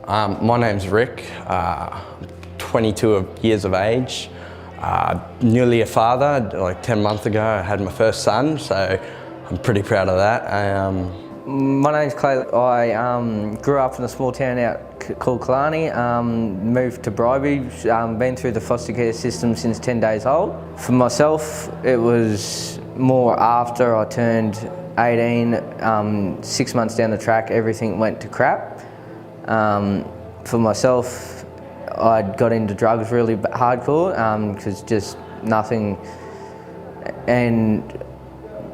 My name's Rick, 22 years of age, newly a father. Like 10 months ago I had my first son, so I'm pretty proud of that. My name's Clay. I grew up in a small town called Killarney, moved to Bribie, been through the foster care system since 10 days old. For myself, it was more after I turned 18, 6 months down the track, everything went to crap. For myself, I got into drugs really hardcore because just nothing, and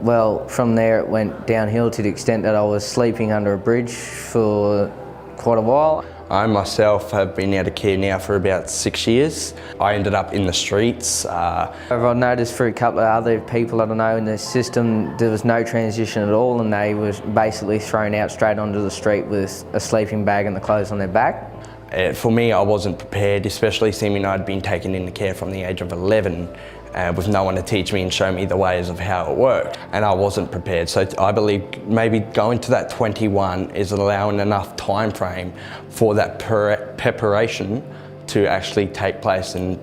well, from there it went downhill to the extent that I was sleeping under a bridge for quite a while. I myself have been out of care now for about 6 years. I ended up in the streets. I noticed through a couple of other people, I don't know, in the system, there was no transition at all, and they were basically thrown out straight onto the street with a sleeping bag and the clothes on their back. For me, I wasn't prepared, especially seeing I'd been taken into care from the age of 11 with no one to teach me and show me the ways of how it worked, and I wasn't prepared. So I believe maybe going to that 21 is allowing enough time frame for that preparation to actually take place and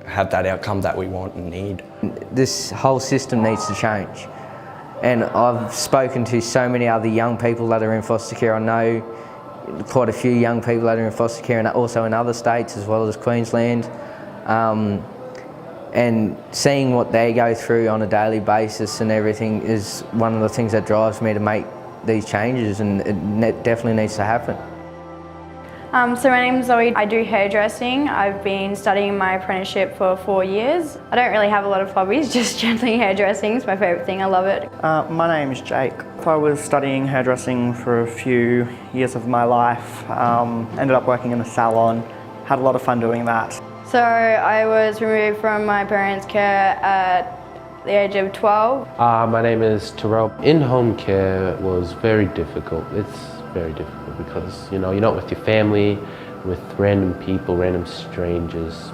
have that outcome that we want and need. This whole system needs to change, and I've spoken to so many other young people that are in foster care. I know quite a few young people that are in foster care, and also in other states as well as Queensland. And seeing what they go through on a daily basis and everything is one of the things that drives me to make these changes, and it definitely needs to happen. So my name's Zoe. I do hairdressing. I've been studying my apprenticeship for 4 years. I don't really have a lot of hobbies, just generally hairdressing is my favourite thing. I love it. My name's Jake. I was studying hairdressing for a few years of my life. Ended up working in a salon. Had a lot of fun doing that. So I was removed from my parents' care at the age of 12. My name is Terrell. In-home care was very difficult. It's very difficult because, you're not with your family, with random people, random strangers,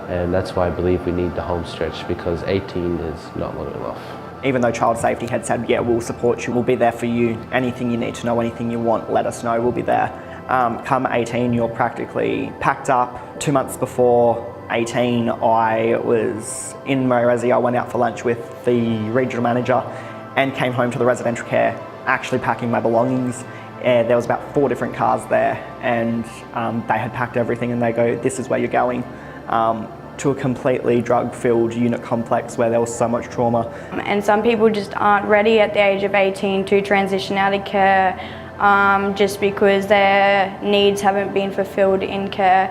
and that's why I believe we need the home stretch, because 18 is not long enough. Even though Child Safety had said, yeah, we'll support you, we'll be there for you, anything you need to know, anything you want, let us know, we'll be there. Come 18, you're practically packed up. 2 months before 18, I was in Murray. I went out for lunch with the regional manager and came home to the residential care, actually packing my belongings. There was about 4 different cars there, and they had packed everything, and they go, this is where you're going, to a completely drug-filled unit complex where there was so much trauma. And some people just aren't ready at the age of 18 to transition out of care, just because their needs haven't been fulfilled in care.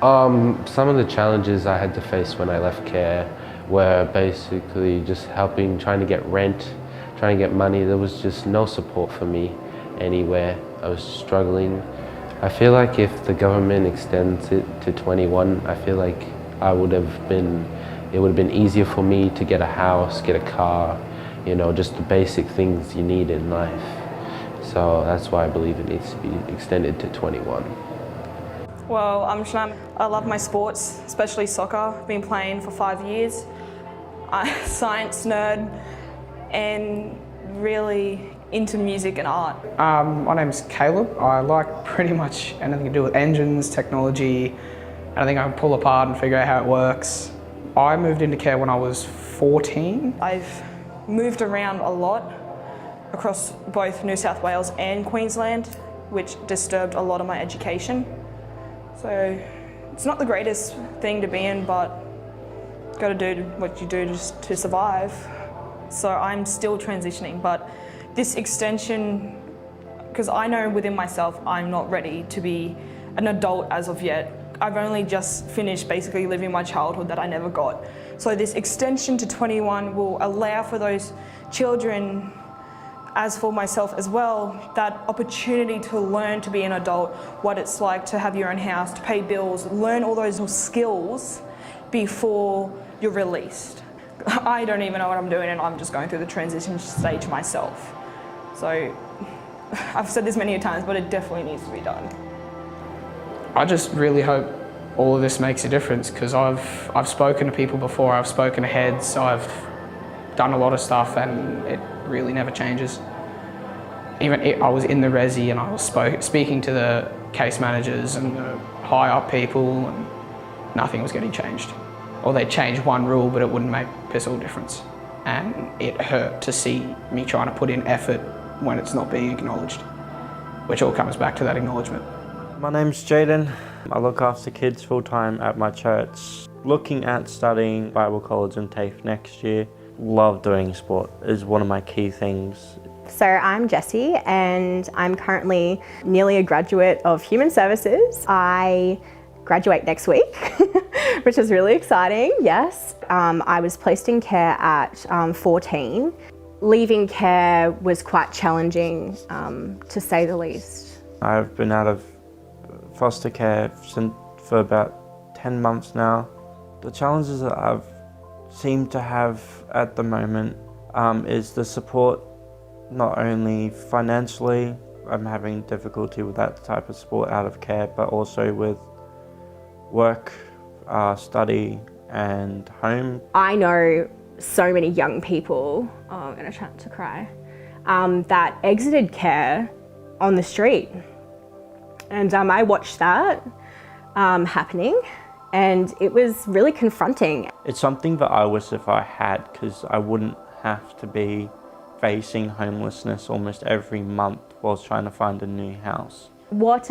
Some of the challenges I had to face when I left care were basically just trying to get rent, trying to get money. There was just no support for me anywhere. I was struggling. I feel like if the government extends it to 21, I feel like it would have been easier for me to get a house, get a car, just the basic things you need in life. So that's why I believe it needs to be extended to 21. Well, I'm Shanam. I love my sports, especially soccer. I've been playing for 5 years. I'm a science nerd and really into music and art. My name's Caleb. I like pretty much anything to do with engines, technology, anything I can pull apart and figure out how it works. I moved into care when I was 14. I've moved around a lot across both New South Wales and Queensland, which disturbed a lot of my education. So it's not the greatest thing to be in, but got to do what you do just to survive. So I'm still transitioning, but this extension, because I know within myself I'm not ready to be an adult as of yet. I've only just finished basically living my childhood that I never got. So this extension to 21 will allow for those children, as for myself as well, that opportunity to learn to be an adult, what it's like to have your own house, to pay bills, learn all those skills before you're released. I don't even know what I'm doing, and I'm just going through the transition stage myself. So I've said this many times, but it definitely needs to be done. I just really hope all of this makes a difference, because I've spoken to people before, I've spoken to heads, I've done a lot of stuff, and it really never changes. I was in the resi and I was speaking to case managers and the high up people, and nothing was getting changed. Or they'd change one rule, but it wouldn't make piss all difference. And it hurt to see me trying to put in effort when it's not being acknowledged, which all comes back to that acknowledgement. My name's Jaden. I look after kids full-time at my church. Looking at studying Bible college and TAFE next year. Love doing sport is one of my key things. So I'm Jessie and I'm currently nearly a graduate of Human Services. I graduate next week, which is really exciting, yes. I was placed in care at 14. Leaving care was quite challenging, to say the least. I've been out of foster care for about 10 months now. The challenges that I've seemed to have at the moment is the support, not only financially, I'm having difficulty with that type of support out of care, but also with work, study and home. I know so many young people, I'm gonna try not to cry, that exited care on the street. And I watched that happening, and it was really confronting. It's something that I wish if I had, because I wouldn't have to be facing homelessness almost every month whilst trying to find a new house. What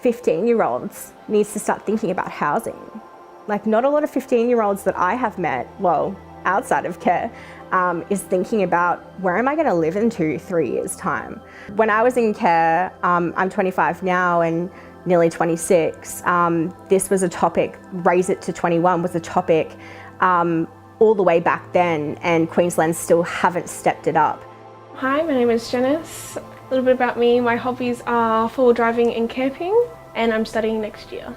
15-year-olds needs to start thinking about housing. Like, not a lot of 15-year-olds that I have met, well, outside of care, is thinking about, where am I going to live in 2-3 years' time? When I was in care, I'm 25 now and nearly 26, this was a topic, raise it to 21 was a topic all the way back then, and Queensland still haven't stepped it up. Hi, my name is Janice. A little bit about me, my hobbies are four-wheel driving and camping, and I'm studying next year.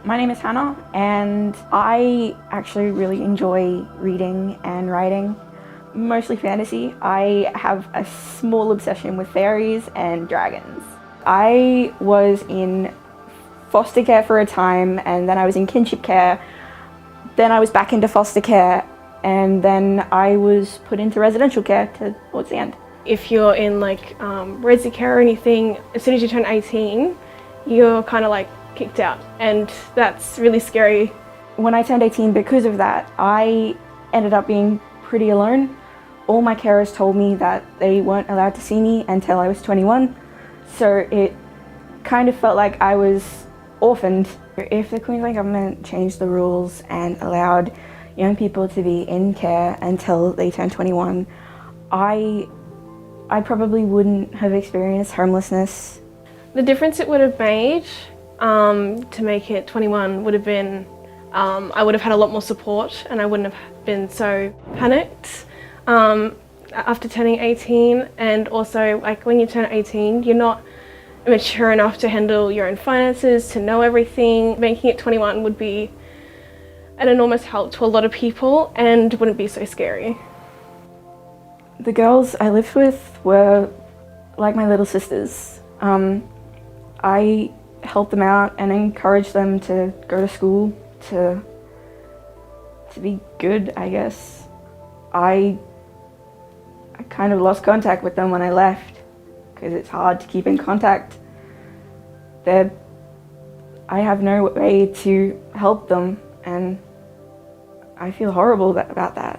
My name is Hannah, and I actually really enjoy reading and writing, mostly fantasy. I have a small obsession with fairies and dragons. I was in foster care for a time, and then I was in kinship care, then I was back into foster care, and then I was put into residential care towards the end. If you're in like resi care or anything, as soon as you turn 18, you're kind of like kicked out, and that's really scary. When I turned 18, because of that, I ended up being pretty alone. All my carers told me that they weren't allowed to see me until I was 21, so it kind of felt like I was orphaned. If the Queensland government changed the rules and allowed young people to be in care until they turn 21, I probably wouldn't have experienced homelessness. The difference it would have made to make it 21 would have been, I would have had a lot more support, and I wouldn't have been so panicked after turning 18. And also, like, when you turn 18, you're not mature enough to handle your own finances, to know everything. Making it 21 would be an enormous help to a lot of people and wouldn't be so scary. The girls I lived with were like my little sisters. I helped them out and encouraged them to go to school, to be good, I guess. I kind of lost contact with them when I left, because it's hard to keep in contact. I have no way to help them, and I feel horrible about that.